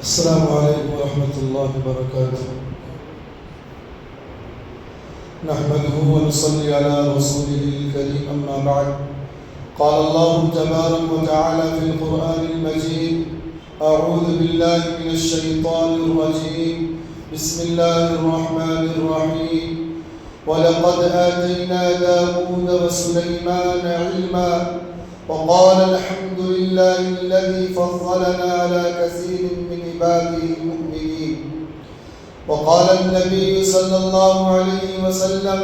السلام عليكم ورحمة الله وبركاته. نحمده ونصلي على رسوله الكريم، أما بعد. قال الله تبارك وتعالى في القرآن المجيد: أعوذ بالله من الشيطان الرجيم، بسم الله الرحمن الرحيم. ولقد آتينا داود وسليمان علما وقال الحمد لله الذي فضلنا على كثير من عباده المؤمنين. وقال النبي صلى الله عليه وسلم: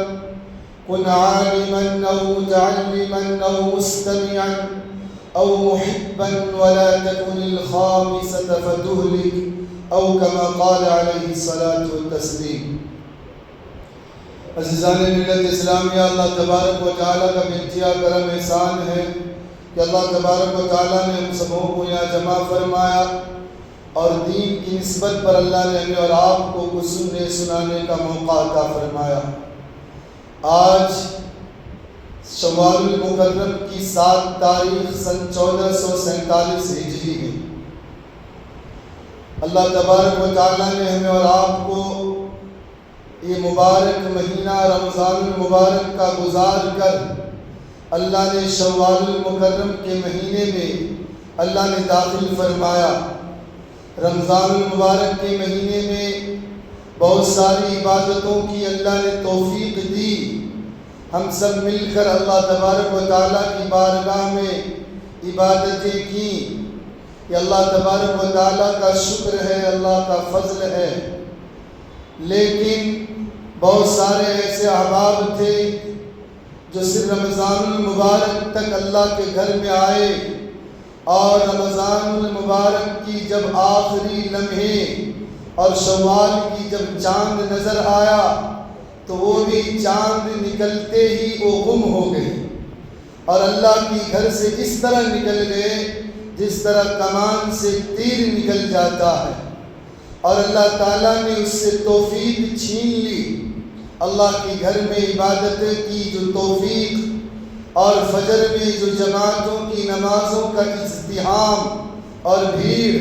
كن عالما أو متعلما أو مستمعا أو محبا ولا تكن الخامسة فتهلك، أو كما قال عليه الصلاة والتسليم. عزیزان ملت اسلامیہ، اللہ تبارک و تعالیٰ کا بے کرم احسان ہے کہ اللہ تبارک و تعالیٰ نے ہم سبوں کو یہاں جمع فرمایا اور دین کی نسبت پر اللہ نے ہمیں اور آپ کو کچھ سننے سنانے کا موقع عطا فرمایا۔ آج شوال المکرم کی 7 تاریخ سن 1447 ہجری ہے۔ اللہ تبارک و تعالیٰ نے ہمیں اور آپ کو یہ مبارک مہینہ رمضان المبارک کا گزار کر اللہ نے شوال المکرم کے مہینے میں اللہ نے داخل فرمایا۔ رمضان المبارک کے مہینے میں بہت ساری عبادتوں کی اللہ نے توفیق دی۔ ہم سب مل کر اللہ تبارک و تعالیٰ کی بارگاہ میں عبادتیں کیں۔ یہ اللہ تبارک و تعالیٰ کا شکر ہے، اللہ کا فضل ہے۔ لیکن بہت سارے ایسے احباب تھے جو صرف رمضان المبارک تک اللہ کے گھر میں آئے، اور رمضان المبارک کی جب آخری لمحے اور شوال کی جب چاند نظر آیا تو وہ بھی چاند نکلتے ہی وہ گم ہو گئے اور اللہ کی گھر سے اس طرح نکل گئے جس طرح کمان سے تیر نکل جاتا ہے، اور اللہ تعالیٰ نے اس سے توفیق چھین لی۔ اللہ کے گھر میں عبادتیں کی جو توفیق، اور فجر میں جو جماعتوں کی نمازوں کا ازدحام اور بھیڑ،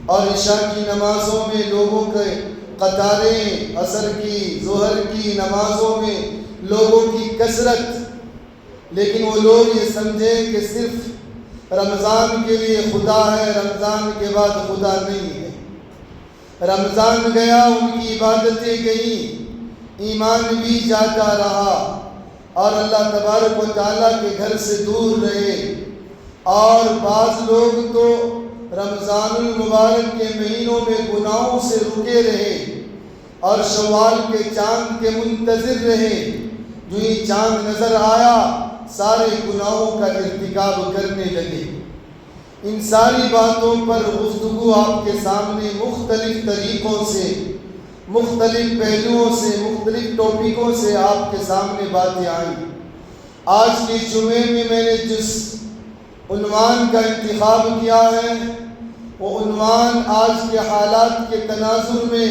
اور عشاء کی نمازوں میں لوگوں کے قطاریں، عصر کی ظہر کی نمازوں میں لوگوں کی کثرت، لیکن وہ لوگ یہ سمجھیں کہ صرف رمضان کے لیے خدا ہے، رمضان کے بعد خدا نہیں ہے۔ رمضان گیا، ان کی عبادتیں گئیں، ایمان بھی جاتا رہا، اور اللہ تبارک و تعالیٰ کے گھر سے دور رہے۔ اور بعض لوگ تو رمضان المبارک کے مہینوں میں گناہوں سے رکے رہے اور شوال کے چاند کے منتظر رہے۔ جو ہی چاند نظر آیا سارے گناہوں کا ارتکاب کرنے لگے۔ ان ساری باتوں پر گفتگو آپ کے سامنے مختلف طریقوں سے، مختلف پہلوؤں سے، مختلف ٹاپکوں سے آپ کے سامنے باتیں آئیں۔ آج کے جمعے میں میں نے جس عنوان کا انتخاب کیا ہے وہ عنوان آج کے حالات کے تناظر میں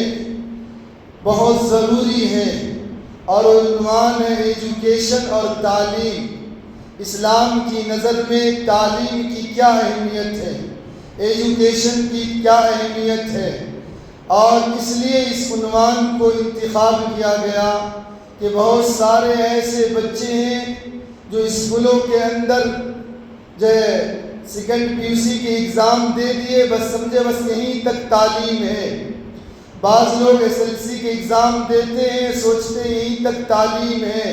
بہت ضروری ہے، اور وہ عنوان ہے ایجوکیشن اور تعلیم۔ اسلام کی نظر میں تعلیم کی کیا اہمیت ہے، ایجوکیشن کی کیا اہمیت ہے، اور اس لیے اس عنوان کو انتخاب کیا گیا کہ بہت سارے ایسے بچے ہیں جو اسکولوں کے اندر جو ہے سیکنڈ پی یو سی کے ایگزام دے دیے، بس سمجھے بس یہیں تک تعلیم ہے۔ بعض لوگ ایس ایل سی کے ایگزام دیتے ہیں، سوچتے ہیں یہیں تک تعلیم ہے۔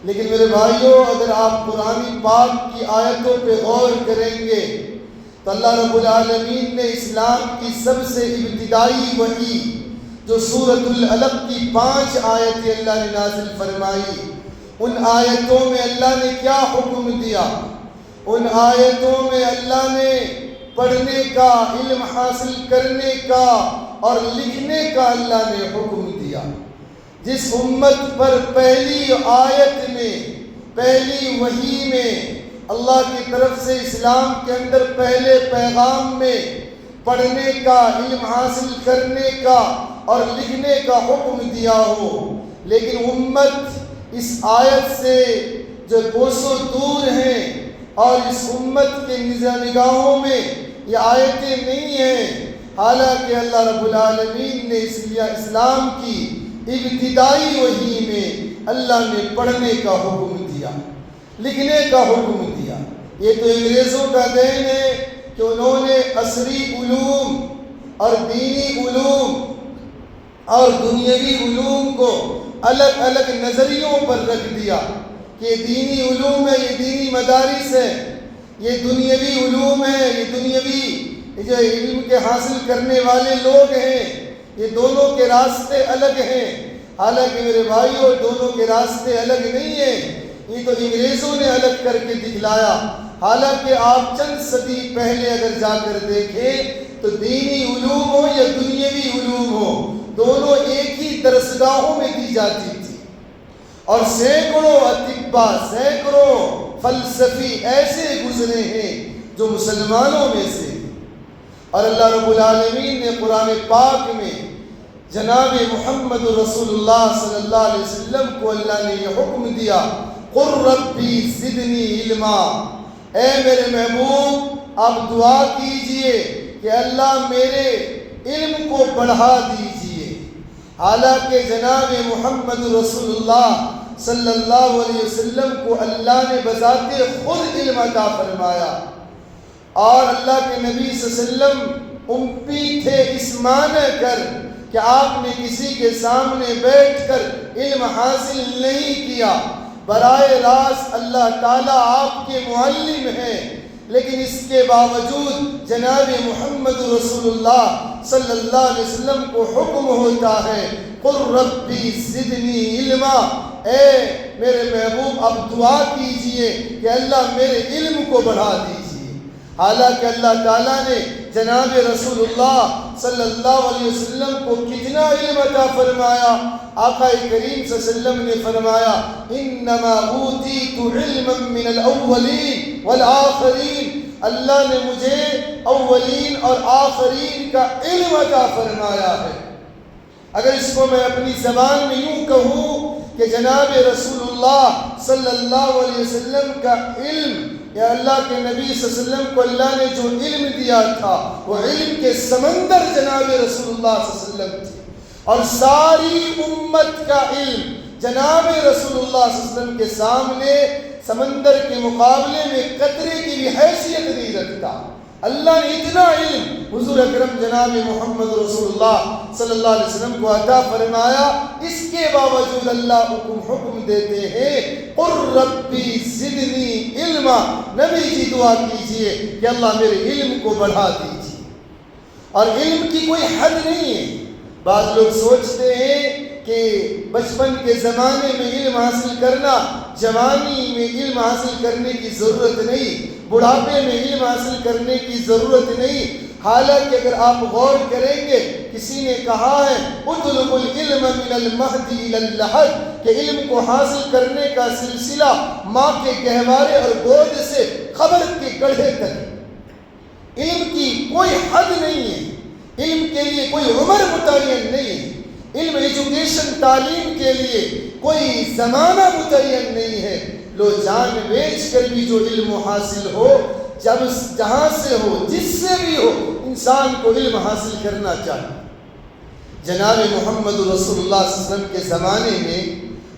لیکن میرے بھائیوں، اگر آپ قرآن پاک کی آیتوں پہ غور کریں گے تو اللہ رب العالمین نے اسلام کی سب سے ابتدائی وحی جو سورۃ العلق کی 5 آیتیں اللہ نے نازل فرمائی، ان آیتوں میں اللہ نے کیا حکم دیا؟ ان آیتوں میں اللہ نے پڑھنے کا، علم حاصل کرنے کا اور لکھنے کا اللہ نے حکم دیا۔ جس امت پر پہلی آیت میں، پہلی وحی میں اللہ کی طرف سے اسلام کے اندر پہلے پیغام میں پڑھنے کا، علم حاصل کرنے کا اور لکھنے کا حکم دیا ہو، لیکن امت اس آیت سے جو کوسوں دور ہیں اور اس امت کے نگاہوں میں یہ آیتیں نہیں ہیں، حالانکہ اللہ رب العالمین نے اسلام کی ابتدائی وحی میں اللہ نے پڑھنے کا حکم دیا، لکھنے کا حکم دیا۔ یہ تو انگریزوں کا دین ہے کہ انہوں نے عصری علوم اور دینی علوم اور دنیاوی علوم کو الگ الگ نظریوں پر رکھ دیا کہ یہ دینی علوم ہے، یہ دینی مدارس ہے، یہ دنیاوی علوم ہے، یہ دنیاوی جو علم کے حاصل کرنے والے لوگ ہیں، یہ دونوں کے راستے الگ ہیں۔ حالانکہ میرے بھائیوں، دونوں کے راستے الگ نہیں ہیں، یہ تو انگریزوں نے الگ کر کے دکھلایا۔ حالانکہ آپ چند صدی پہلے اگر جا کر دیکھیں تو دینی علوم ہو یا دنیاوی علوم ہو، دونوں ایک ہی درسگاہوں میں دی جاتی تھی، اور سینکڑوں اطباء، سینکڑوں فلسفی ایسے گزرے ہیں جو مسلمانوں میں سے۔ اور اللہ رب العالمین نے قرآن پاک میں جناب محمد رسول اللہ صلی اللہ علیہ وسلم کو اللہ نے یہ حکم دیا، قُل ربی زدنی علما، اے میرے محبوب آپ دعا کیجئے کہ اللہ میرے علم کو بڑھا دیجئے۔ حالانکہ جناب محمد رسول اللہ صلی اللہ علیہ وسلم کو اللہ نے بذات خود علم عطا فرمایا، اور اللہ کے نبی صلی اللہ علیہ وسلم امی تھے اس معنی کر کہ آپ نے کسی کے سامنے بیٹھ کر علم حاصل نہیں کیا، براہ راست اللہ تعالیٰ آپ کے معلم ہیں، لیکن اس کے باوجود جناب محمد رسول اللہ صلی اللہ علیہ وسلم کو حکم ہوتا ہے، قُل ربی زدنی علما، اے میرے محبوب اب دعا کیجئے کہ اللہ میرے علم کو بڑھا دیجئے۔ حالانکہ اللہ تعالیٰ نے جناب رسول اللہ صلی اللہ علیہ وسلم کو کتنا علم عطا فرمایا۔ آقا کریم صلی اللہ علیہ وسلم نے فرمایا، انما اوتیت علما من الاولین والآخرین، اللہ نے مجھے اولین اور آخرین کا علم عطا فرمایا ہے۔ اگر اس کو میں اپنی زبان میں یوں کہوں کہ جناب رسول اللہ صلی اللہ علیہ وسلم کا علم، یا اللہ کے نبی صلی اللہ علیہ وسلم کو اللہ نے جو علم دیا تھا وہ علم کے سمندر جناب رسول اللہ صلی اللہ علیہ وسلم تھے، اور ساری امت کا علم جناب رسول اللہ صلی اللہ علیہ وسلم کے سامنے سمندر کے مقابلے میں قطرے کی بھی حیثیت نہیں رکھتا۔ اللہ نے اتنا علم حضور اکرم جناب محمد رسول اللہ صلی اللہ علیہ وسلم کو عطا فرمایا، اس کے باوجود اللہ حکم دیتے ہیں، قُل ربی زدنی علما، نبی جی دعا کیجئے کہ اللہ میرے علم کو بڑھا دیجئے۔ اور علم کی کوئی حد نہیں ہے۔ بعض لوگ سوچتے ہیں کہ بچپن کے زمانے میں علم حاصل کرنا، جوانی میں علم حاصل کرنے کی ضرورت نہیں، بڑھاپے میں علم حاصل کرنے کی ضرورت نہیں۔ حالانکہ اگر آپ غور کریں گے، کسی نے کہا ہے اطلب العلم من المہد الی اللحد، کہ علم کو حاصل کرنے کا سلسلہ ماں کے گہوارے اور گود سے قبر کے گڑھے تک۔ علم کی کوئی حد نہیں ہے، علم کے لیے کوئی عمر متعین نہیں ہے، علم ایجوکیشن تعلیم کے لیے کوئی زمانہ متعین نہیں ہے۔ لو جان بیچ کر بھی جو علم حاصل ہو، جب جہاں سے ہو، جس سے بھی ہو، انسان کو علم حاصل کرنا چاہیے۔ جناب محمد رسول اللہ صلی اللہ علیہ وسلم کے زمانے میں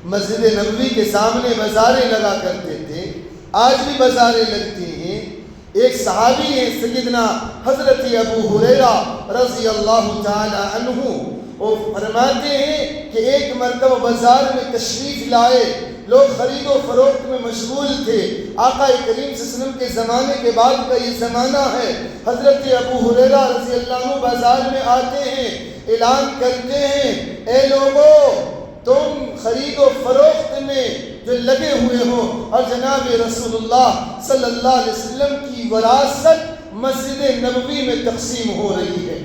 مسجد نبوی کے سامنے بازاریں لگا کرتے تھے، آج بھی بازاریں لگتی ہیں۔ ایک صحابی ہیں سیدنا حضرت ابو ہریرہ رضی اللہ تعالی عنہ، وہ فرماتے ہیں کہ ایک مرتبہ بازار میں تشریف لائے، لوگ خرید و فروخت میں مشغول تھے۔ آقا کریم صلی اللہ علیہ وسلم کے زمانے کے بعد کا یہ زمانہ ہے۔ حضرت ابو ہریرہ رضی اللہ عنہ بازار میں آتے ہیں، اعلان کرتے ہیں، اے لوگو تم خرید و فروخت میں جو لگے ہوئے ہو، اور جناب رسول اللہ صلی اللہ علیہ وسلم کی وراثت مسجد نبوی میں تقسیم ہو رہی ہے۔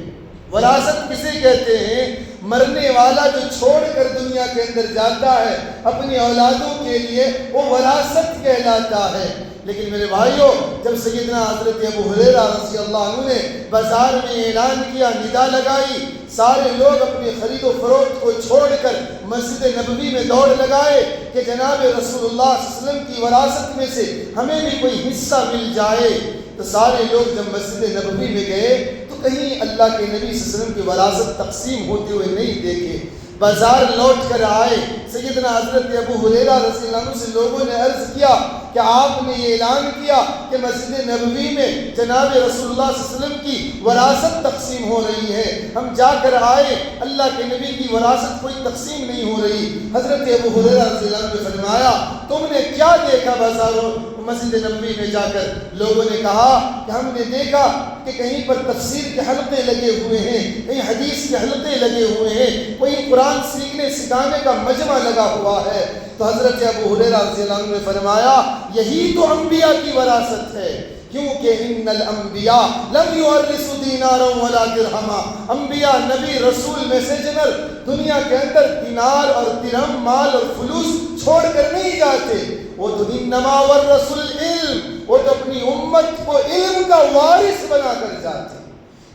وراثت کسے کہتے ہیں؟ مرنے والا جو چھوڑ کر دنیا کے اندر جاتا ہے اپنی اولادوں کے لیے، وہ وراثت کہلاتا ہے۔ لیکن میرے بھائیوں، جب سیدنا حضرت ابو ہریرہ رضی اللہ عنہ نے بازار میں اعلان کیا، ندا لگائی، سارے لوگ اپنی خرید و فروخت کو چھوڑ کر مسجد نبوی میں دوڑ لگائے کہ جناب رسول اللہ صلی اللہ علیہ وسلم کی وراثت میں سے ہمیں بھی کوئی حصہ مل جائے۔ تو سارے لوگ جب مسجد نبوی میں گئے تو کہیں اللہ اللہ کے نبی صلی اللہ علیہ وسلم کی وراثت تقسیم ہوتے ہوئے نہیں دیکھے۔ بازار لوٹ کر آئے، سیدنا حضرت ابو ہریرہ رضی اللہ عنہ سے لوگوں نے عرض کیا کہ آپ نے یہ اعلان کیا کہ مسجد نبوی میں جناب رسول اللہ صلی اللہ علیہ وسلم کی وراثت تقسیم ہو رہی ہے۔ ہم جا کر آئے، اللہ کے نبی کی وراثت کوئی تقسیم نہیں ہو رہی۔ حضرت ابو ہریرہ رضی اللہ عنہ نے فرمایا تم نے کیا دیکھا بازاروں مسجد نبوی میں جا کر؟ لوگوں نے کہا کہ ہم نے دیکھا کہ کہیں پر تفسیر کے حلقے لگے ہوئے ہیں، کہیں حدیث کے حلقے لگے ہوئے ہیں، کوئی قرآن سیکھنے سکھانے کا مجمع لگا ہوا ہے۔ تو حضرت ابو ہریرہ رضی اللہ عنہ نے فرمایا یہی تو انبیاء کی وراثت ہے، کیونکہ ان الانبیاء لم یورثوا دینارا ولا درہما، انبیاء نبی رسول میسنجر دنیا کے اندر دینار اور درہم مال اور فلوس چھوڑ کر نہیں جاتے، وہ تو انما ورث العلم، وہ تو اپنی امت کو علم کا وارث بنا کر جاتے۔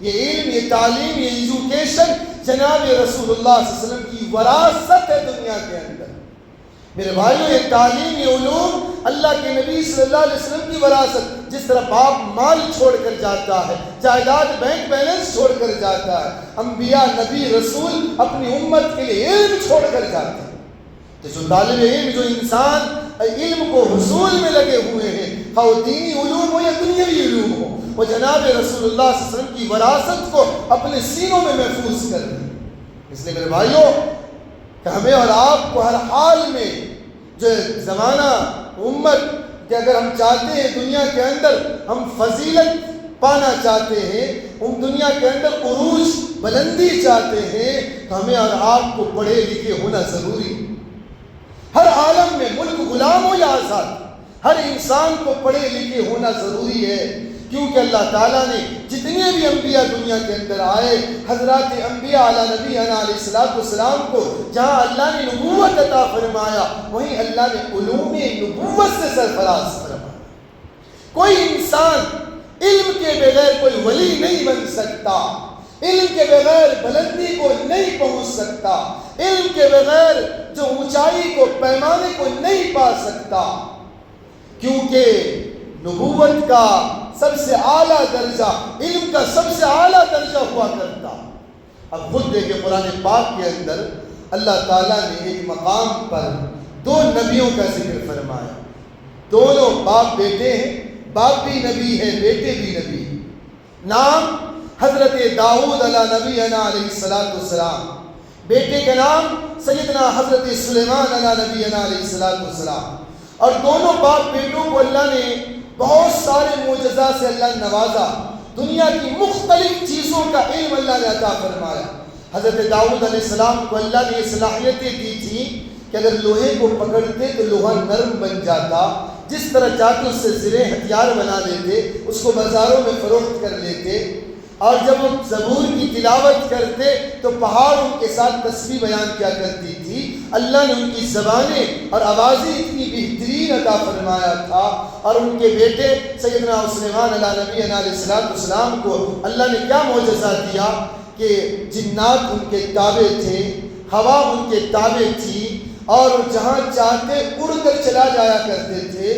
یہ علم، یہ تعلیم، یہ ایجوکیشن جناب رسول اللہ صلی اللہ علیہ وسلم کی وراثت ہے دنیا کے اندر۔ میرے بھائیوں، یہ تعلیم، یہ علوم اللہ کے نبی صلی اللہ علیہ وسلم کی وراثت۔ جس طرح باپ مال چھوڑ کر جاتا ہے، جائیداد بینک بیلنس چھوڑ کر جاتا ہے، انبیاء نبی رسول اپنی امت کے لیے علم چھوڑ کر جاتے ہیں۔ تو جو طالب علم، جو انسان علم کو حصول میں لگے ہوئے ہیں، خواہ دینی علوم ہو یا دنیاوی علوم ہو، وہ جناب رسول اللہ صلی اللہ علیہ وسلم کی وراثت کو اپنے سینوں میں محفوظ کر لیں۔ اس لیے میرے بھائیوں کہ ہمیں اور آپ کو ہر حال میں جو زمانہ امت کہ اگر ہم چاہتے ہیں دنیا کے اندر ہم فضیلت پانا چاہتے ہیں، ہم دنیا کے اندر عروج بلندی چاہتے ہیں، تو ہمیں اور آپ کو پڑھے لکھے ہونا ضروری ہے۔ ہر عالم میں ملک غلام ہو یا آزاد، ہر انسان کو پڑھے لکھے ہونا ضروری ہے، کیونکہ اللہ تعالیٰ نے جتنے بھی انبیاء دنیا کے اندر آئے، حضرات انبیاء علی نبینا علیہ السلام کو جہاں اللہ نے نبوت عطا فرمایا، وہیں اللہ نے علوم نبوت سے سرفراز فرمایا۔ کوئی انسان علم کے بغیر کوئی ولی نہیں بن سکتا، علم کے بغیر بلندی کو نہیں پہنچ سکتا، علم کے بغیر جو اونچائی کو پیمانے کو نہیں پا سکتا، کیونکہ نبوت کا سب سے اعلیٰ درجہ، علم کا سب سے اعلیٰ درجہ ہوا کرتا۔ اب خود دیکھیں قرآن پاک کے اندر اللہ تعالیٰ نے ایک مقام پر دو نبیوں کا ذکر فرمایا، دونوں باپ بیٹے ہیں، باپ بھی نبی ہے، بیٹے بھی نبی ہیں۔ نام حضرت داؤد علی نبینا علیہ السلام، بیٹے کا نام سیدنا حضرت سلیمان علی نبینا علیہ السلام۔ اور دونوں باپ بیٹوں کو اللہ نے بہت سارے معجزات سے اللہ نے نوازا، دنیا کی مختلف چیزوں کا علم اللہ نے عطا فرمایا۔ حضرت داؤد علیہ السلام کو اللہ نے یہ صلاحیتیں دی تھیں کہ اگر لوہے کو پکڑتے تو لوہا نرم بن جاتا، جس طرح چاہتے اس سے زرے ہتھیار بنا لیتے، اس کو بازاروں میں فروخت کر لیتے، اور جب وہ زبور کی تلاوت کرتے تو پہاڑ ان کے ساتھ تسبیح بیان کیا کرتی تھی۔ اللہ نے ان کی زبانیں اور آوازیں اتنی بہترین عطا فرمایا تھا، اور ان کے بیٹے سیدنا سلیمان علیہ نبینا علیہ السلام کو اللہ نے کیا معجزہ دیا کہ جنات ان کے تابع تھے، ہوا ان کے تابع تھی، اور وہ جہاں چاہتے اڑ کر چلا جایا کرتے تھے،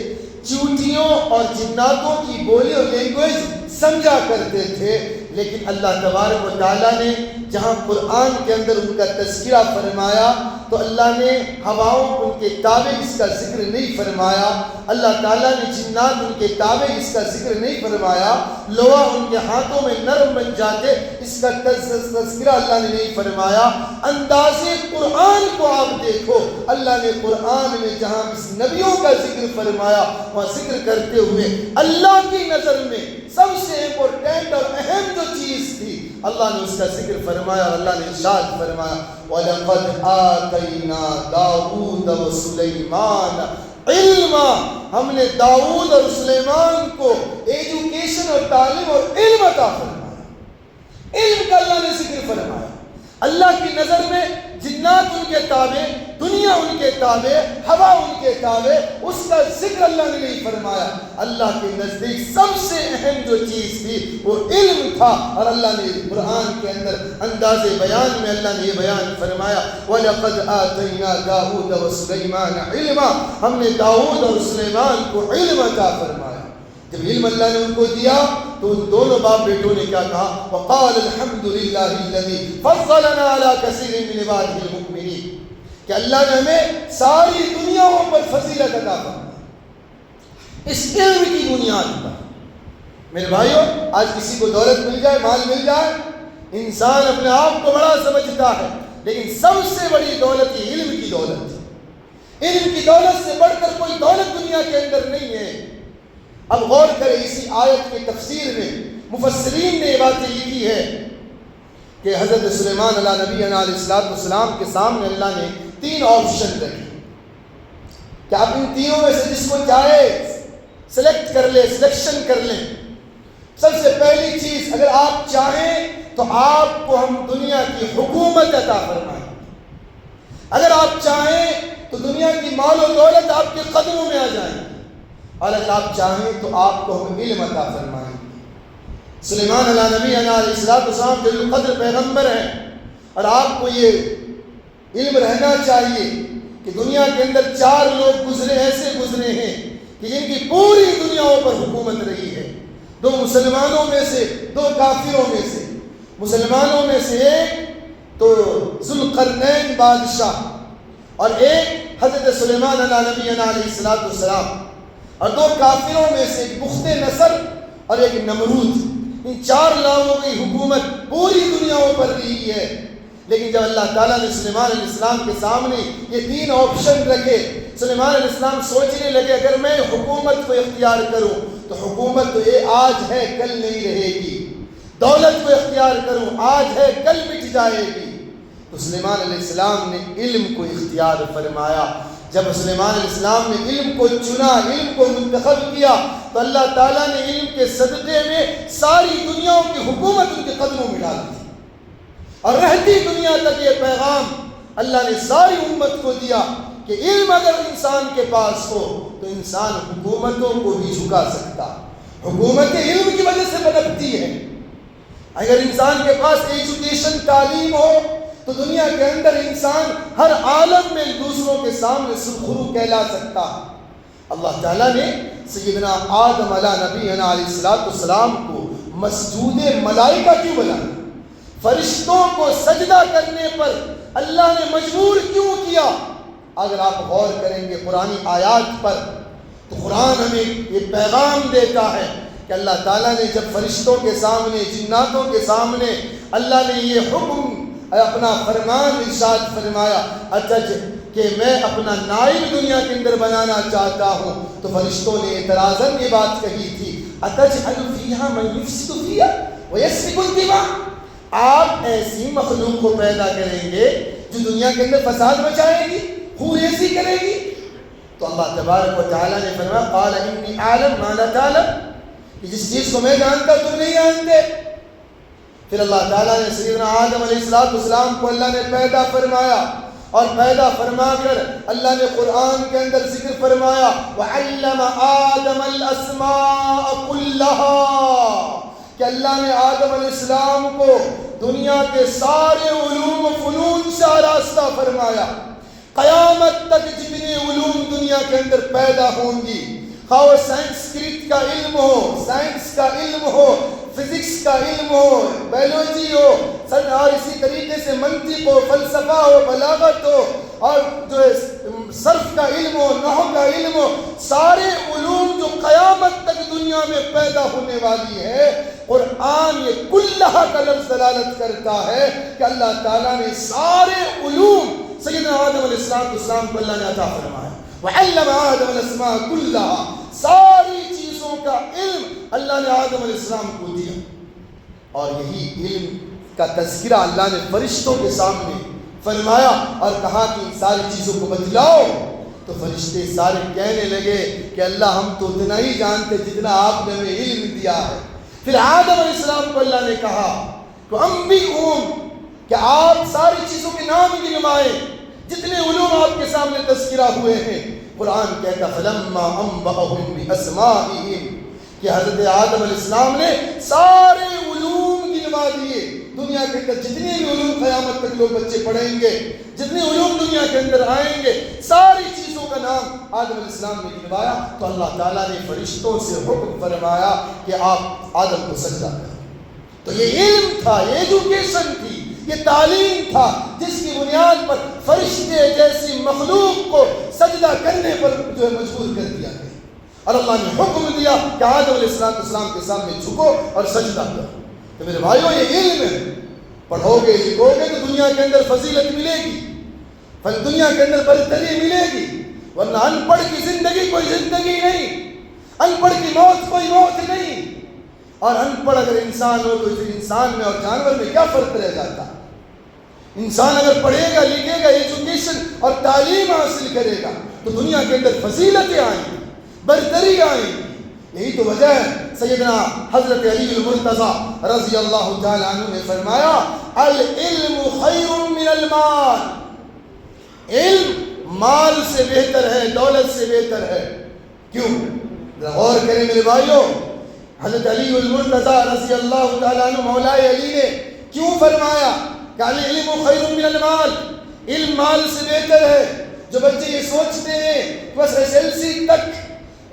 چونٹیوں اور جناتوں کی بولی اور لینگویج سمجھا کرتے تھے۔ لیکن اللہ تبارک و تعالیٰ نے جہاں قرآن کے اندر ان کا تذکرہ فرمایا تو اللہ نے ہواؤں ان کے تابع اس کا ذکر نہیں فرمایا، اللہ تعالیٰ نے جنات ان کے تابع اس کا ذکر نہیں فرمایا، لوہا ان کے ہاتھوں میں نرم بن جاتے اس کا تذکرہ اللہ نے نہیں فرمایا۔ انداز قرآن کو آپ دیکھو، اللہ نے قرآن میں جہاں اس نبیوں کا ذکر فرمایا وہاں ذکر کرتے ہوئے اللہ کی نظر میں سب سے امپورٹنٹ اور اہم جو چیز تھی اللہ نے اس کا ذکر فرمایا، اور اللہ نے ارشاد فرمایا وَلَقَدْ آتَيْنَا دَاوُودَ وَسُلَيْمَانَ علما، ہم نے داؤد اور سلیمان کو ایجوکیشن اور تعلیم اور علم عطا فرمایا۔ علم کا اللہ نے ذکر فرمایا۔ اللہ کی نظر میں جنات ان کے تابع، دنیا ان کے تابع، ہوا ان کے تابع، اس کا ذکر اللہ نے نہیں فرمایا۔ اللہ کے نزدیک سب سے اہم جو چیز تھی وہ علم تھا، اور اللہ نے قرآن کے اندر انداز بیان میں اللہ نے یہ بیان فرمایا وَلَقَدْ آتَيْنَا دَاوُودَ وَسُلَيْمَانَ عِلْمًا، ہم نے داؤد اور سلیمان کو علم عطا فرمایا۔ جب علم اللہ نے ان کو دیا تو ان دونوں باپ بیٹوں نے کیا کہا؟ وقال الحمد للہ الذی فضلنا علی کثیر من عبادہ المؤمنین، کہ اللہ نے ہمیں ساری دنیاؤں پر فضیلت عطا فرمائی اس علم کی بنیاد پر۔ میرے بھائیوں، آج کسی کو دولت مل جائے، مال مل جائے، انسان اپنے آپ کو بڑا سمجھتا ہے، لیکن سب سے بڑی دولت یہ علم کی دولت ہے۔ علم کی دولت سے بڑھ کر کوئی دولت دنیا کے اندر نہیں ہے۔ اب غور کریں، اسی آیت کی تفسیر میں مفسرین نے یہ باتیں لکھی ہے کہ حضرت سلیمان علیہ نبی علیہ السلام کے سامنے اللہ نے 3 آپشن رکھے کہ آپ ان تینوں میں سے جس کو چاہے سلیکٹ کر لیں، سلیکشن کر لیں۔ سب سے پہلی چیز، اگر آپ چاہیں تو آپ کو ہم دنیا کی حکومت عطا فرمائیں، اگر آپ چاہیں تو دنیا کی مال و دولت آپ کے قدموں میں آ جائیں، اور اگر آپ چاہیں تو آپ کو ہم علم عطا فرمائیں۔ سلیمان علیہ نبی علیہ السلام جو قدر پیغمبر ہیں، اور آپ کو یہ علم رہنا چاہیے کہ دنیا کے اندر 4 لوگ ایسے گزرے ہیں کہ جن کی پوری دنیاؤں پر حکومت رہی ہے، 2 مسلمانوں میں سے، 2 کافروں میں سے۔ مسلمانوں میں سے ایک تو ذوالقرنین بادشاہ، اور ایک حضرت سلیمان علیہ نبی علیہ السلام، اور 2 کافروں میں سے ایک بخت نصر اور ایک نمرود۔ ان 4 لوگوں کی حکومت پوری دنیاؤں پر رہی ہے۔ لیکن جب اللہ تعالیٰ نے سلیمان علیہ السلام کے سامنے یہ 3 آپشن رکھے، سلیمان علیہ السلام سوچنے لگے اگر میں حکومت کو اختیار کروں تو حکومت تو یہ آج ہے کل نہیں رہے گی، دولت کو اختیار کروں آج ہے کل مٹ جائے گی۔ تو سلیمان علیہ السلام نے علم کو اختیار فرمایا۔ جب سلیمان علیہ السلام نے علم کو چنا، علم کو منتخب کیا، تو اللہ تعالیٰ نے علم کے صدقے میں ساری دنیاؤں کی حکومت ان کے قدموں میں ڈال دی، اور رہتی دنیا تک یہ پیغام اللہ نے ساری امت کو دیا کہ علم اگر انسان کے پاس ہو تو انسان حکومتوں کو بھی جھکا سکتا۔ حکومت علم کی وجہ سے پنپتی ہے۔ اگر انسان کے پاس ایجوکیشن، تعلیم ہو تو دنیا کے اندر انسان ہر عالم میں دوسروں کے سامنے سرخرو کہلا سکتا۔ اللہ تعالیٰ نے سیدنا آدم علیہ نبی علیہ السلام کو مسجود ملائکہ کیوں بنایا؟ فرشتوں کو سجدہ کرنے پر اللہ نے مجبور کیوں کیا؟ اگر آپ غور کریں گے قرآنی آیات پر تو قرآن ہمیں یہ پیغام دیتا ہے کہ اللہ تعالیٰ نے جب فرشتوں کے سامنے، جناتوں کے سامنے اللہ نے یہ حکم، اپنا فرمان ارشاد فرمایا کہ میں اپنا نائب دنیا کے اندر بنانا چاہتا ہوں، تو فرشتوں نے اعتراضاً یہ بات کہی تھی اتجعل فیہا من یفسد فیہا ویسفک الدماء، آپ ایسی مخلوق کو پیدا کریں گے جو دنیا کے اندر فساد مچائے گی، خونریزی کرے گی؟ تو اللہ تبارک و تعالیٰ نے فرمایا قال انی اعلم ما لا تعلم، کہ جس چیز کو میں جانتا تم نہیں جانتے۔ پھر اللہ تعالیٰ نے سیدنا آدم علیہ السلام کو اللہ نے پیدا فرمایا، اور پیدا فرما کر اللہ نے قرآن کے اندر ذکر فرمایا وَعَلَّمَ آدَمَ الْأَسْمَاءَ كُلَّهَا، کہ اللہ نے آدم علیہ السلام کو دنیا کے سارے علوم و فنون سے آراستہ فرمایا۔ قیامت تک جتنے علوم دنیا کے اندر پیدا ہوں گی، خواہ وہ سنسکرت کا علم ہو، سائنس کا علم ہو، فزکس کا علم ہو، بیولوجی ہو، اور اسی طریقے سے منطق ہو، فلسفہ ہو، بلاغت ہو، اور جو صرف کا علم ہو، نحو کا علم ہو، سارے علوم جو قیامت تک دنیا میں پیدا ہونے والی ہے، قرآن یہ کلہ کا لفظ دلالت کرتا ہے کہ اللہ تعالیٰ نے سارے علوم سیدنا آدم علیہ السلام کو اللہ نے عطا فرمایا۔ وَعَلَّمَ آدَمَ الْأَسْمَاءَ كُلَّهَا، ساری چیزوں کا علم اللہ نے آدم علیہ السلام کو دیا، اور یہی علم کا تذکرہ اللہ نے فرشتوں کے سامنے فرمایا اور کہا کہ ان ساری چیزوں کو بتلاؤ۔ تو فرشتے سارے کہنے لگے کہ اللہ ہم تو اتنا ہی جانتے جتنا آپ نے ہمیں علم دیا ہے۔ پھر آدم علیہ السلام کو اللہ نے کہا کہ انبئہم، کہ آپ ساری چیزوں کے نام گنوائیں، جتنے علوم آپ کے سامنے تذکرہ ہوئے ہیں۔ قرآن کہتا فلما انبأہم باسمائہم، کہ حضرت آدم علیہ السلام نے سارے علوم گنوا دیے۔ دنیا کے اندر جتنے بھی علوم قیامت تک لوگ بچے پڑھیں گے، جتنے علوم دنیا کے اندر آئیں گے، ساری چیزوں کا نام آدم علیہ السلام نے گنوایا تو اللہ تعالیٰ نے فرشتوں سے حکم فرمایا کہ آپ آدم کو سجدہ کریں. تو یہ علم تھا، یہ ایجوکیشن تھی، یہ تعلیم تھا جس کی بنیاد پر فرشتے جیسی مخلوق کو سجدہ کرنے پر جو ہے مجبور کر دیا گیا. اور اللہ نے حکم دیا کہ آدم علیہ السلام کے سامنے جھکو اور سجدہ کرو. تو میرے بھائیوں یہ علم ہے، پڑھو گے لکھو گے تو دنیا کے اندر فضیلت ملے گی، دنیا کے اندر برتری ملے گی، ورنہ ان پڑھ کی زندگی کوئی زندگی نہیں، ان پڑھ کی موت کوئی موت نہیں. اور ان پڑھ اگر انسان ہو تو پھر انسان میں اور جانور میں کیا فرق رہ جاتا؟ انسان اگر پڑھے گا لکھے گا ایجوکیشن اور تعلیم حاصل کرے گا تو دنیا کے اندر فضیلتیں آئیں گی، برتری آئیں گی. یہی تو وجہ ہے سیدنا حضرت علی المرتضی رضی اللہ تعالی عنہ نے فرمایا العلم خیر من المال. علم مال سے بہتر ہے، دولت سے بہتر ہے. کیوں؟ غور کریں میرے بھائیوں، حضرت علی المرتضی رضی اللہ تعالی عنہ مولا علی نے کیوں فرمایا کہ العلم خیر من المال؟ علم مال سے بہتر ہے. جو بچے یہ سوچتے ہیں بس SSLC تک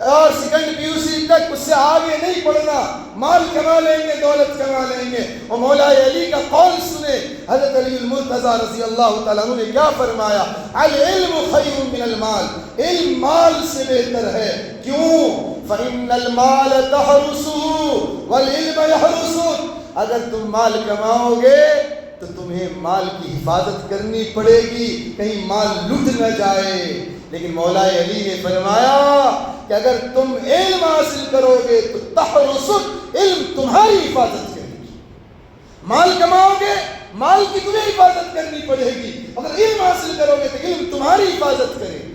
اور سیکنڈ PUC تک، اس سے آگے نہیں پڑھنا، مال کما لیں گے، دولت کما لیں گے. اور مولا علی کا قول سنے، حضرت علی المرتضی رضی اللہ تعالیٰ عنہ نے کیا فرمایا؟ العلم خیر من المال. علم مال سے بہتر ہے. کیوں؟ فإن المال تحرسه والعلم يحرسه. اگر تم مال کماؤ گے تو تمہیں مال کی حفاظت کرنی پڑے گی، کہیں مال لٹ نہ جائے. لیکن مولا علی نے فرمایا کہ اگر تم علم حاصل کرو گے تو تحرسک، علم تمہاری حفاظت کرے گی. مال کماؤ گے، مال کی تمہیں حفاظت کرنی پڑے گی. اگر علم حاصل کرو گے تو علم تمہاری حفاظت کرے گی.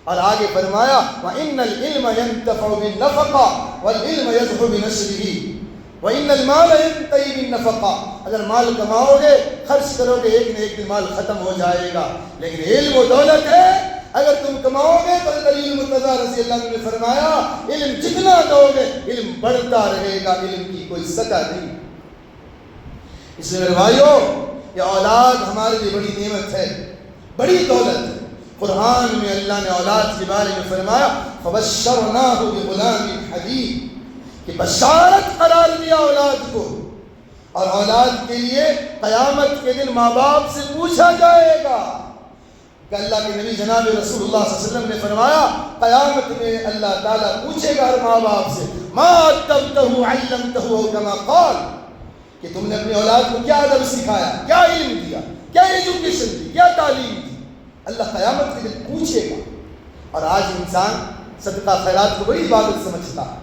اور آگے فرمایا وَإِنَّ الْعِلْمَ يَنْتَفَعُ بِالنَّفَقَةِ وَالْعِلْمَ يَذْهَبُ بِنَشْرِهِ وَإِنَّ الْمَالَ يَنْتَهِي بِالنَّفَقَةِ. اگر مال کماؤ گے، خرچ کرو گے، ایک نہ ایک دن مال ختم ہو جائے گا. لیکن علم و دولت ہے، اگر تم کماؤ گے تو علی المرتضی رضی اللہ عنہ نے فرمایا علم جتنا دو گے علم بڑھتا رہے گا، علم کی کوئی سطح نہیں. اس لیے میرے بھائیو، یہ اولاد ہمارے لیے بڑی نعمت ہے، بڑی دولت ہے. قرآن میں اللہ نے اولاد کے بارے میں فرمایا فَبَشَّرْنَاهُ بِغُلَامٍ حَلِيمٍ، کہ بشارت قرار دیا اولاد کو. اور اولاد کے لیے قیامت کے دن ماں باپ سے پوچھا جائے گا کہ اللہ کے نبی جناب رسول اللہ صلی اللہ علیہ وسلم نے فرمایا قیامت میں اللہ تعالیٰ پوچھے گا ہر ماں باپ سے ما ادبتہ علمتہ کما قال، کہ تم نے اپنی اولاد کو کیا ادب سکھایا، کیا علم دیا، کیا ایجوکیشن دی، کیا تعلیم دی. اللہ قیامت کے دن پوچھے گا. اور آج انسان صدقہ خیرات کو بڑی عبادت سمجھتا ہے.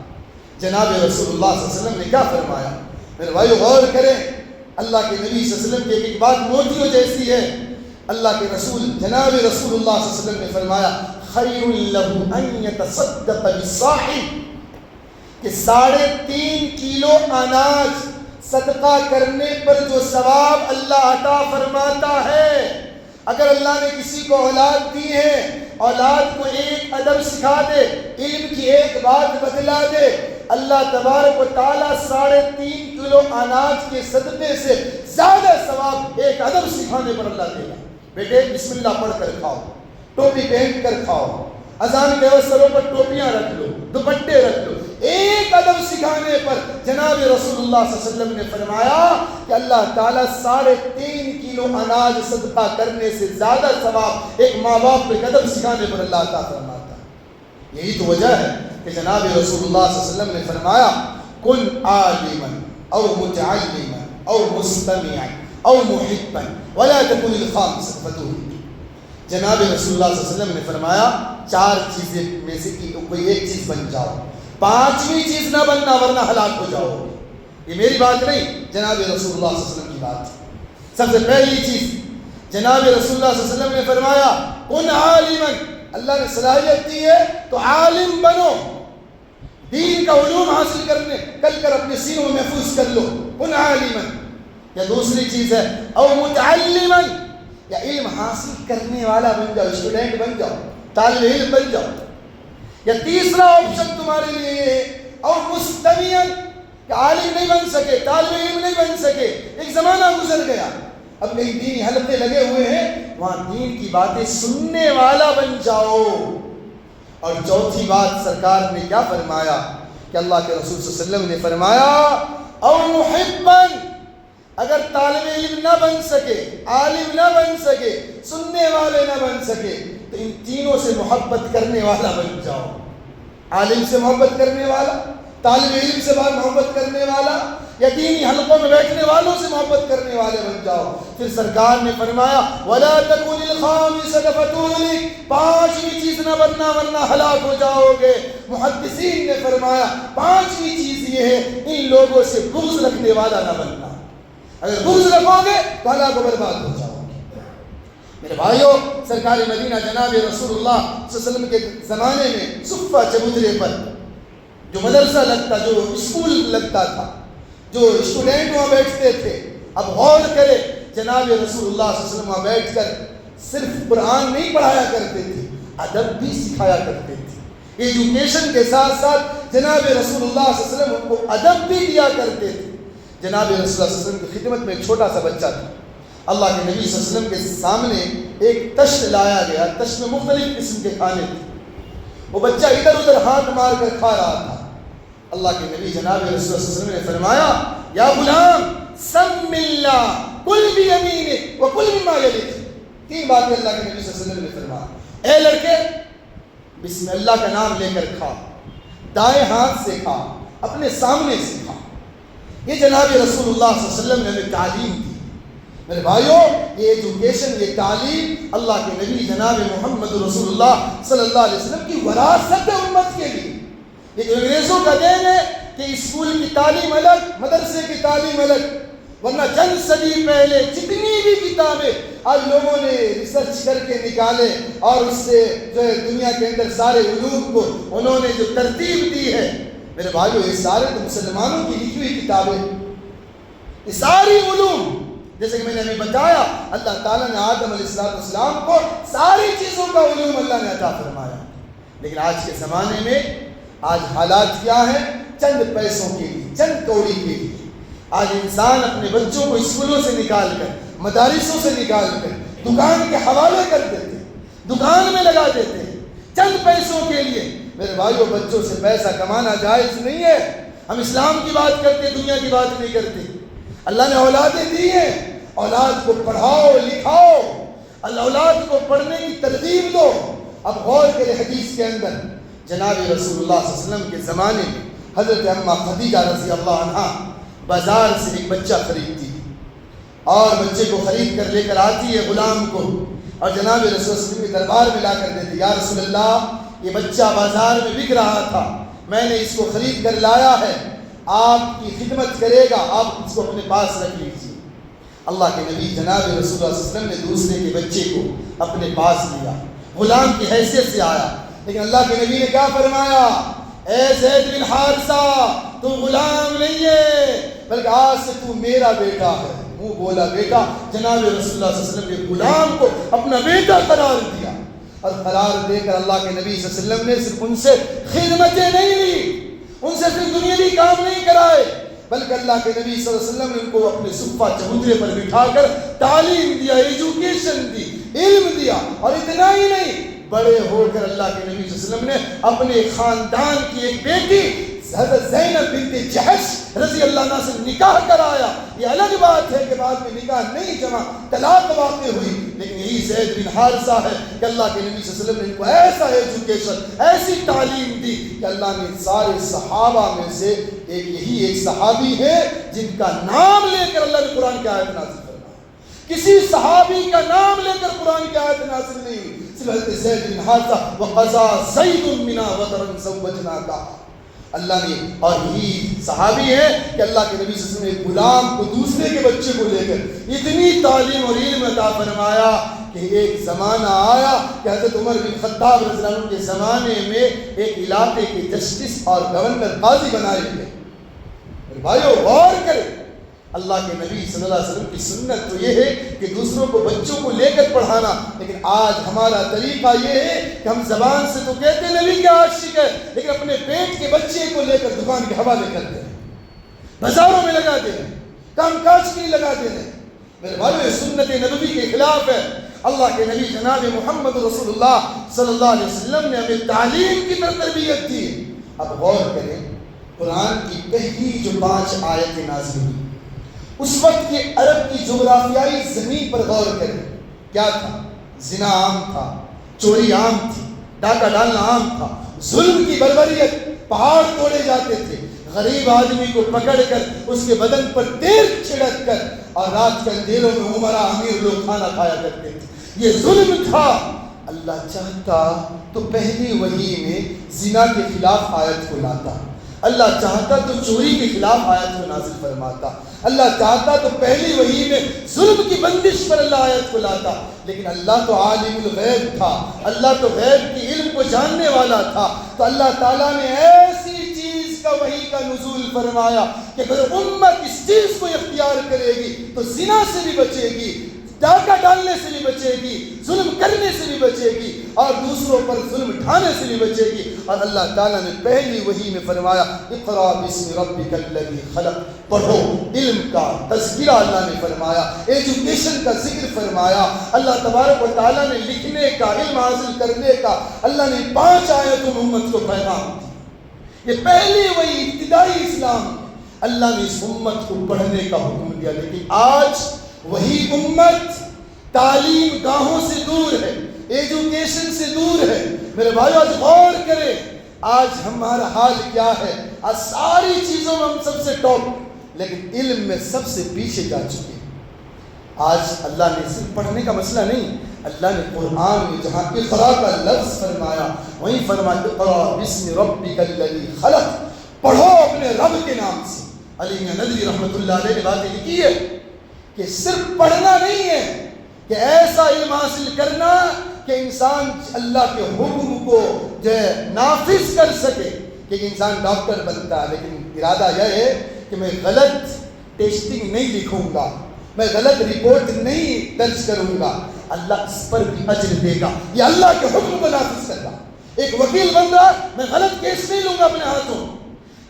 جناب رسول اللہ صلی اللہ علیہ وسلم نے کیا فرمایا؟ میرے بھائیو غور کریں، اللہ کے نبی صلی اللہ علیہ وسلم کی ایک بات موتیوں جیسی ہے. اللہ کے رسول جناب رسول اللہ صلی اللہ علیہ وسلم نے فرمایا خیر لہ ان یتصدق بالصاع، کہ 3.5 کلو اناج صدقہ کرنے پر جو ثواب اللہ عطا فرماتا ہے. اگر اللہ نے کسی کو اولاد دی ہے، اولاد کو ایک ادب سکھا دے، علم کی ایک بات بتلا دے، اللہ تبارک و تعالیٰ 3.5 کلو اناج کے صدقے سے زیادہ ثواب ایک ادب سکھانے پر اللہ دے گا. بیٹے بسم اللہ پڑھ کر کھاؤ، ٹوپی پہن کر کھاؤ، اذان کے وقت سروں پر ٹوپیاں رکھ لو، دوپٹے رکھ لو. ایک ادب سکھانے پر جناب رسول اللہ صلی اللہ علیہ وسلم نے فرمایا کہ اللہ تعالیٰ 3.5 کلو اناج صدقہ کرنے سے زیادہ ثواب ایک ماں باپ کو ایک ادب سکھانے پر اللہ عطا فرماتا ہے. یہی تو وجہ ہے کہ جناب رسول اللہ صلی اللہ علیہ وسلم نے فرمایا کن عالما او متعلما او مستمعا او محبا ولا تكن الخامسة فتوه. جناب رسول اللہ صلی اللہ علیہ وسلم نے فرمایا 4 چیزیں میں سے کوئی ایک چیز بن جاؤ، 5ویں چیز نہ بننا ورنہ ہلاک ہو جاؤ. یہ میری بات نہیں، جناب رسول اللہ صلی اللہ علیہ وسلم کی بات. سب سے پہلی چیز جناب رسول اللہ صلی اللہ علیہ وسلم نے فرمایا کن عالما، اللہ نے صلاحیت دی ہے تو عالم بنو، دین کا علوم حاصل کرنے کر اپنے سینوں میں محفوظ کر لو. کن عالما. یا دوسری چیز ہے او متعلما، یا علم حاصل کرنے والا بن جاؤ، اسٹوڈنٹ بن جاؤ، طالب علم بن جاؤ. یا تیسرا آپشن تمہارے لیے یہ ہے او مستمعا، کہ عالم نہیں بن سکے، طالب علم نہیں بن سکے، ایک زمانہ گزر گیا، اب کہیں دینی حلقے لگے ہوئے ہیں، وہاں دین کی باتیں سننے والا بن جاؤ. اور چوتھی بات سرکار نے کیا فرمایا کہ اللہ کے رسول صلی اللہ علیہ وسلم نے فرمایا او محبن، اگر طالب علم نہ بن سکے، عالم نہ بن سکے، سننے والے نہ بن سکے، تو ان تینوں سے محبت کرنے والا بن جاؤ۔ عالم سے محبت کرنے والا، طالب علم سے محبت کرنے والا، یا دینی حلقوں میں بیٹھنے والوں سے محبت کرنے والے بن جاؤ۔ پھر سرکار نے فرمایا وَلَا تَكُنِ الْخَامِسَةَ فَتُهْلِكَ، پانچویں چیز نہ بننا ورنہ ہلاک ہو جاؤ گے۔ محدثین نے فرمایا پانچویں چیز یہ ہے ان لوگوں سے بغض رکھنے والا نہ بننا۔ اگر بغض رکھو گے تو ہلاک و برباد ہو جاؤ گے۔ میرے بھائیوں، سرکار مدینہ جناب رسول اللہ صلی اللہ علیہ وسلم کے زمانے میں صفہ چبوترے پر جو مدرسہ لگتا، جو اسکول لگتا تھا، جو اسٹوڈنٹ وہاں بیٹھتے تھے، اب غور کرے جناب رسول اللہ صلی اللہ علیہ وسلم وہاں بیٹھ کر صرف قرآن نہیں پڑھایا کرتے تھے، ادب بھی سکھایا کرتے تھے۔ ایجوکیشن کے ساتھ ساتھ جناب رسول اللہ صلی اللہ علیہ وسلم کو ادب بھی دیا کرتے تھے۔ جناب رسول اللہ صلی اللہ علیہ وسلم کی خدمت میں ایک چھوٹا سا بچہ تھا۔ اللہ کے نبی صلی اللہ علیہ وسلم کے سامنے ایک تشت لایا گیا، تشت میں مختلف قسم کے کھانے تھے۔ وہ بچہ ادھر ادھر ہاتھ مار کر کھا رہا تھا۔ اللہ کے نبی جناب رسول اللہ صلی اللہ علیہ وسلم نے فرمایا یا غلام سم اللہ کل بیمینک وکل مما یلیک۔ تین باتیں اللہ کے نبی صلی اللہ علیہ وسلم نے فرمایا، اے لڑکے بسم اللہ کا نام لے کر کھا، دائیں ہاتھ سے کھا، اپنے سامنے سے کھا۔ یہ جناب رسول اللہ صلی اللہ علیہ وسلم نے ہمیں تعلیم دی۔ میرے بھائیوں، یہ ایجوکیشن، یہ تعلیم اللہ کے نبی جناب محمد رسول اللہ صلی اللہ علیہ وسلم کی وراثت ہے امت کے لیے۔ یہ جو انگریزوں کا دین ہے کہ اسکول کی تعلیم الگ، مدرسے کی تعلیم الگ، ورنہ چند صدی پہلے جتنی بھی کتابیں آج لوگوں نے ریسرچ کر کے نکالے اور اس سے جو ہے دنیا کے اندر سارے علوم کو انہوں نے جو ترتیب دی ہے، میرے بھائیوں یہ سارے تو مسلمانوں کی لکھی ہوئی کتابیں، یہ ساری علوم، جیسے کہ میں نے ابھی بتایا اللہ تعالیٰ نے آدم علیہ السلام کو ساری چیزوں کا علوم اللہ نے عطا فرمایا۔ لیکن آج کے زمانے میں آج حالات کیا ہیں؟ چند پیسوں کے لیے، چند کوڑی کے لیے آج انسان اپنے بچوں کو اسکولوں سے نکال کر، مدارسوں سے نکال کر دکان کے حوالے کر دیتے، دکان میں لگا دیتے ہیں چند پیسوں کے لیے۔ میرے بھائیوں، بچوں سے پیسہ کمانا جائز نہیں ہے۔ ہم اسلام کی بات کرتے، دنیا کی بات نہیں کرتے۔ اللہ نے اولادیں دی ہیں، اولاد کو پڑھاؤ لکھاؤ، اللہ اولاد کو پڑھنے کی ترغیب دو۔ اب غور کرے حدیث کے اندر جناب رسول اللہ صلی اللہ علیہ وسلم کے زمانے میں حضرت اماں خدیجہ رضی اللہ عنہا بازار سے ایک بچہ خریدتی ہے اور بچے کو خرید کر لے کر آتی ہے غلام کو، اور جناب رسول اللہ صلی اللہ علیہ وسلم کے دربار میں لا کر دیتی، یا رسول اللہ یہ بچہ بازار میں بک رہا تھا، میں نے اس کو خرید کر لایا ہے، آپ کی خدمت کرے گا، آپ اس کو اپنے پاس رکھ لیجیے۔ اللہ کے نبی جناب رسول اللہ صلی اللہ علیہ وسلم نے دوسرے کے بچے کو اپنے پاس لیا، غلام کی حیثیت سے آیا، لیکن اللہ کے نبی نے کیا فرمایا؟ اے زید بن حارثہ تو غلام نہیں ہے بلکہ آج سے تو میرا بیٹا ہے۔ منہ بولا بیٹا، جناب رسول اللہ صلی اللہ علیہ وسلم نے غلام کو اپنا بیٹا قرار دیا، اور قرار دے کر اللہ کے نبی صلی اللہ علیہ وسلم نے صرف ان سے خدمتیں نہیں لی، ان سے صرف دنیاوی کام نہیں کرائے، بلکہ اللہ کے نبی صلی اللہ علیہ وسلم نے ان کو اپنے صفہ چبوترے پر بٹھا کر تعلیم دیا، ایجوکیشن دی، علم دیا، اور اتنا ہی نہیں، بڑے ہو کر اللہ کے نبی صلی اللہ علیہ وسلم نے اپنے خاندان کی ایک بیٹی حضرت زینب بنت جحش رضی اللہ عنہ سے نکاح کرایا۔ یہ الگ بات ہے کہ بعد میں نکاح نہیں جمع، طلاق واقع ہوئی، لیکن یہی زید بن حارثہ ہے کہ اللہ کے نبی صلی اللہ علیہ وسلم نے ان کو ایسا ایجوکیشن، ایسی تعلیم دی کہ اللہ نے سارے صحابہ میں سے ایک صحابی ہے جن کا نام لے کر اللہ نے قرآن کی آیت نازل فرمائی۔ کسی صحابی کا نام لے کر قرآن کی آیت نازل نہیں، صرف حضرت زید بن حارثہ وَقَضَىٰ زَيْدٌ مِّنَا وَطَرًا زَوَّجْنَاكَ، اللہ نے، اور یہی صحابی ہے کہ اللہ کے نبی صلی اللہ علیہ وسلم نے ایک غلام کو دوسرے کے بچے کو لے کر اتنی تعلیم اور علم عطا فرمایا کہ ایک زمانہ آیا کہ حضرت عمر بن خطاب رضی اللہ عنہ کے زمانے میں ایک علاقے کے جسٹس اور گورنر قاضی بنائے گئے۔ میرے بھائیو غور کریں، اللہ کے نبی صلی اللہ علیہ وسلم کی سنت تو یہ ہے کہ دوسروں کو بچوں کو لے کر پڑھانا، لیکن آج ہمارا طریقہ یہ ہے کہ ہم زبان سے تو کہتے ہیں نبی کے عاشق ہے، لیکن اپنے پیٹ کے بچے کو لے کر دکان کے حوالے کرتے ہیں، بازاروں میں لگا دے رہے ہیں، کام کاج کے لیے لگا دے رہے ہیں۔ میرے بھائیو یہ سنت نبوی کے خلاف ہے۔ اللہ کے نبی جناب محمد رسول اللہ صلی اللہ علیہ وسلم نے ہمیں تعلیم کی طرف تربیت دی۔ اب غور کریں، قرآن کی پہلی جو 5 آیتیں نازل ہوئی، اس وقت کے عرب کی جغرافیائی زمین پر غور کریں، کیا تھا؟ زنا عام تھا، چوری عام تھی، ڈاکہ ڈالنا عام تھا، ظلم کی بربریت، پہاڑ توڑے جاتے تھے، غریب آدمی کو پکڑ کر اس کے بدن پر تیل چھڑک کر اور رات کے اندھیروں میں عمرا امیر لوگ کھانا کھایا کرتے تھے، یہ ظلم تھا۔ اللہ چاہتا تو پہلی وحی میں زنا کے خلاف آیت کو لاتا، اللہ چاہتا تو چوری کے خلاف آیت کو نازل فرماتا، اللہ چاہتا تو پہلی وحی میں ظلم کی بندش پر اللہ آیت کو لاتا، لیکن اللہ تو عالم الغیب تھا، اللہ تو غیب کی علم کو جاننے والا تھا، تو اللہ تعالیٰ نے ایسی چیز کا وحی کا نزول فرمایا کہ اگر امت اس چیز کو اختیار کرے گی تو زنا سے بھی بچے گی، ڈاکہ ڈالنے سے بھی بچے گی، ظلم کرنے سے بھی بچے گی، اور دوسروں پر ظلم ڈھانے سے بھی بچے گی۔ اور اللہ تعالیٰ نے پہلی وحی میں فرمایا اقرأ باسم ربک الذی خلق، پڑھو، علم کا تذکرہ اللہ نے فرمایا، ایجوکیشن کا ذکر فرمایا، اللہ تبارک و تعالیٰ نے لکھنے کا، علم حاصل کرنے کا اللہ نے 5 آیتوں میں امت کو پیغام دیا۔ یہ پہلی وحی ابتدائی اسلام، اللہ نے اس امت کو پڑھنے کا حکم دیا، لیکن آج وہی امت تعلیم گاہوں سے دور ہے، ایجوکیشن سے دور ہے۔ میرے بھائیو آج غور کریں، آج ہمارا حال کیا ہے؟ آج ساری چیزوں میں ہم سب سے ٹاپ، لیکن علم میں سب سے پیچھے جا چکے ہیں۔ آج اللہ نے صرف پڑھنے کا مسئلہ نہیں، اللہ نے قرآن میں جہاں اقرا کا لفظ فرمایا وہیں فرمایا اقرأ باسم ربک الذی خلق، پڑھو اپنے رب کے نام سے۔ علی ندوی رحمۃ اللہ علیہ نے باتیں لکھی ہے کہ صرف پڑھنا نہیں ہے کہ ایسا علم حاصل کرنا کہ انسان اللہ کے حکم کو جو ہے نافذ کر سکے، کہ انسان ڈاکٹر بنتا ہے، لیکن ارادہ یہ ہے کہ میں غلط ٹیسٹنگ نہیں لکھوں گا، میں غلط رپورٹ نہیں درج کروں گا، اللہ اس پر بھی اجر دے گا، یہ اللہ کے حکم کو نافذ کرنا۔ ایک وکیل بن رہا ہے، میں غلط کیس نہیں لوں گا اپنے ہاتھوں،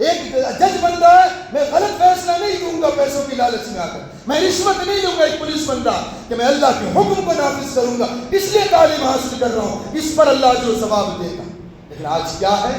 ایک جج بن رہا ہے، میں غلط فیصلہ نہیں دوں گا پیسوں کی لالچ میں آ کر، میں رشوت نہیں لوں گا، ایک پولیس بن رہا کہ میں اللہ کے حکم کو نافذ کروں گا، اس لیے تعلیم حاصل کر رہا ہوں، اس پر اللہ جو ثواب دے گا۔ لیکن آج کیا ہے؟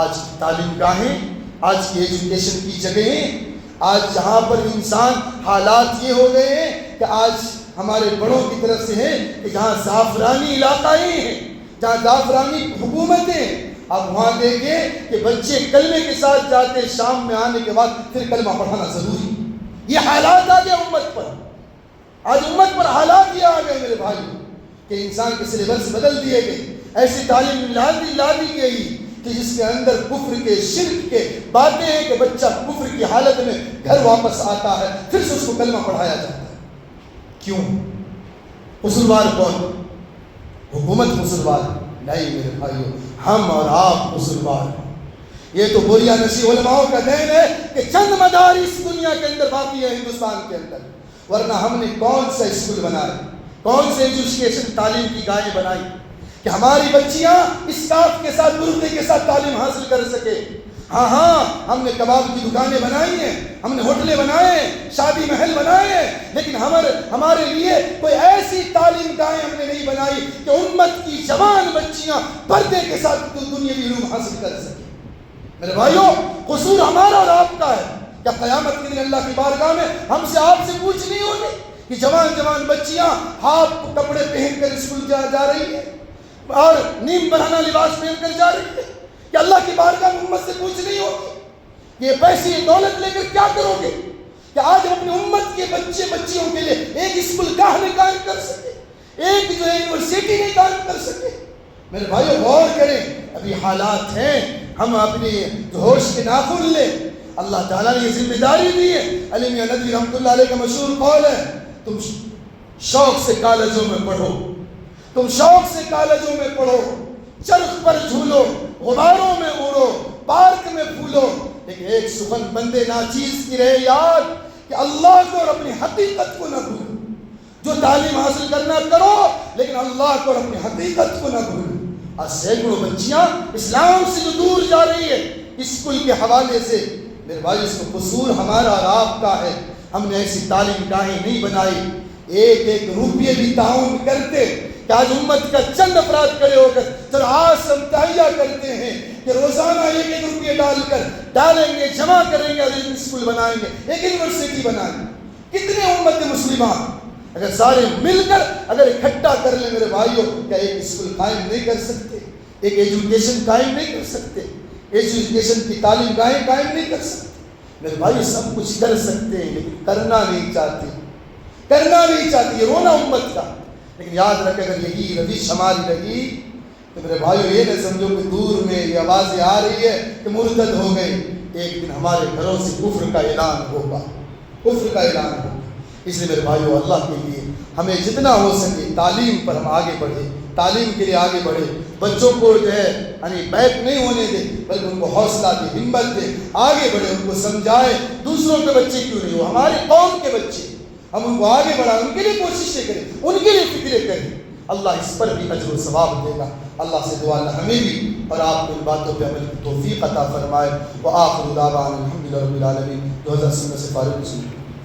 آج کی تعلیم گاہیں، آج کی ایجوکیشن کی جگہیں، آج جہاں پر انسان حالات یہ ہو گئے ہیں کہ آج ہمارے بڑوں کی طرف سے ہے کہ جہاں زعفرانی علاقائی ہیں، جہاں زعفرانی حکومتیں، آپ وہاں دیکھیں کہ بچے کلمے کے ساتھ جاتے، شام میں آنے کے بعد پھر کلمہ پڑھانا ضروری۔ یہ حالات آ گئے امت پر، آج امت پر حالات یہ آ گئے میرے بھائی کہ انسان کے سلیبس بدل دیے گئے، ایسی تعلیم لا دی گئی کہ جس کے اندر کفر کے، شرک کے باتیں ہیں کہ بچہ کفر کی حالت میں گھر واپس آتا ہے، پھر سے اس کو کلمہ پڑھایا جاتا ہے۔ کیوں؟ قصوروار کون؟ حکومت قصوروار نہیں میرے بھائیو، ہم اور آپ قصوروار ہیں۔ یہ تو بوریا نشی علماء کا دین ہے کہ چند مدارس دنیا کے اندر باقی ہے ہندوستان کے اندر، ورنہ ہم نے کون سا اسکول بنائے، کون سے ایجوکیشن تعلیم کی گاہیں بنائی کہ ہماری بچیاں اسکارف کے ساتھ، برقعے کے ساتھ تعلیم حاصل کر سکے۔ ہاں ہم نے کباب کی دکانیں بنائی ہیں، ہم نے ہوٹلیں بنائے ہیں، شادی محل بنائے ہیں، لیکن ہمارے لیے کوئی ایسی تعلیم گاہیں ہم نے نہیں بنائی کہ امت کی جوان بچیاں پردے کے ساتھ دنیاوی علوم حاصل کر سکیں۔ میرے بھائیو قصور ہمارا اور آپ کا ہے، کیا قیامت کے دن اللہ کی بارگاہ میں ہم سے آپ سے پوچھ نہیں ہوگی کہ جوان بچیاں ہاف کپڑے پہن کر اسکول جا رہی ہیں اور نیم برہنہ لباس پہن کر جا رہی ہے، کہ اللہ کی بارگاہ میں امت سے پوچھ نہیں ہوگی یہ پیسے دولت لے کر کیا کرو گے؟ کہ آج ہم اپنی امت کے بچیوں کے لیے ایک اسکول گاہ نہیں قائم کر سکے، ایک جو ہے یونیورسٹی نہیں قائم کر سکے۔ میرے بھائیو غور کریں، ابھی حالات ہیں، ہم اپنی ہوش کے ناخن لیں۔ اللہ تعالیٰ نے یہ ذمہ داری دی ہے۔ علی میاں ندوی رحمۃ اللہ علیہ کا مشہور قول ہے، تم شوق سے کالجوں میں پڑھو، تم شوق سے کالجوں میں پڑھو، چرخ پر جھولو، غباروں میں اڑو، پارک میں پھولو، لیکن ایک سخن بندے ناچیز کی رہے یاد کہ اللہ کو اور اپنی حقیقت کو نہ بھولو۔ جو تعلیم حاصل کرنا کرو، لیکن اللہ کو اور اپنی حقیقت کو نہ بھولو۔ آج سینکڑوں بچیاں اسلام سے جو دور جا رہی ہے اسکول کے حوالے سے، میرے بھائی اس کو قصور ہمارا اور آپ کا ہے۔ ہم نے ایسی تعلیم گاہیں نہیں بنائی۔ ایک ایک روپیے بھی تعاون کرتے کہ آج امت کا چند افراد کھڑے ہو کر چلو آج ہم تہیہ کرتے ہیں کہ روزانہ ایک ایک روپیے ڈالیں گے، جمع کریں گے اور ایک اسکول بنائیں گے، ایک یونیورسٹی بنائیں گے۔ کتنے امت مسلمان اگر سارے مل کر اگر اکٹھا کر لیں میرے بھائیوں، کیا ایک اسکول قائم نہیں کر سکتے؟ ایک ایجوکیشن قائم نہیں کر سکتے؟ ایجوکیشن کی تعلیم گاہیں قائم نہیں کر سکتے؟ میرے بھائی سب کچھ کر سکتے ہیں لیکن کرنا نہیں چاہتے، کرنا نہیں چاہتے، یہ رونا امت کا۔ لیکن یاد رکھے اگر یہی روش ہماری رہی تو میرے بھائیو یہ نہ سمجھو کہ دور میں یہ آوازیں آ رہی ہے کہ مرتد ہو گئے، ایک دن ہمارے گھروں سے کفر کا اعلان ہوگا، کفر کا اعلان ہوگا۔ اس لیے میرے بھائیو اللہ کے لیے ہمیں جتنا ہو سکے تعلیم پر ہم آگے بڑھے، تعلیم کے لیے آگے بڑھے، بچوں کو جو ہے یعنی بیک نہیں ہونے دیں بلکہ ان کو حوصلہ دے، ہمت دے، آگے بڑھے، ان کو سمجھائے دوسروں کے بچے کیوں نہیں ہو، ہماری قوم کے بچے، ہم ان کو آگے بڑھائیں، ان کے لیے کوششیں کریں، ان کے لیے فکریں کریں، اللہ اس پر بھی اجر و ثواب دے گا۔ اللہ سے دعا اللہ ہمیں بھی اور آپ کو ان باتوں پہ عمل کی توفیق عطا فرمائے۔ وآخر دعوانا الحمدللہ رب العالمین۔ 2000 سے فارغ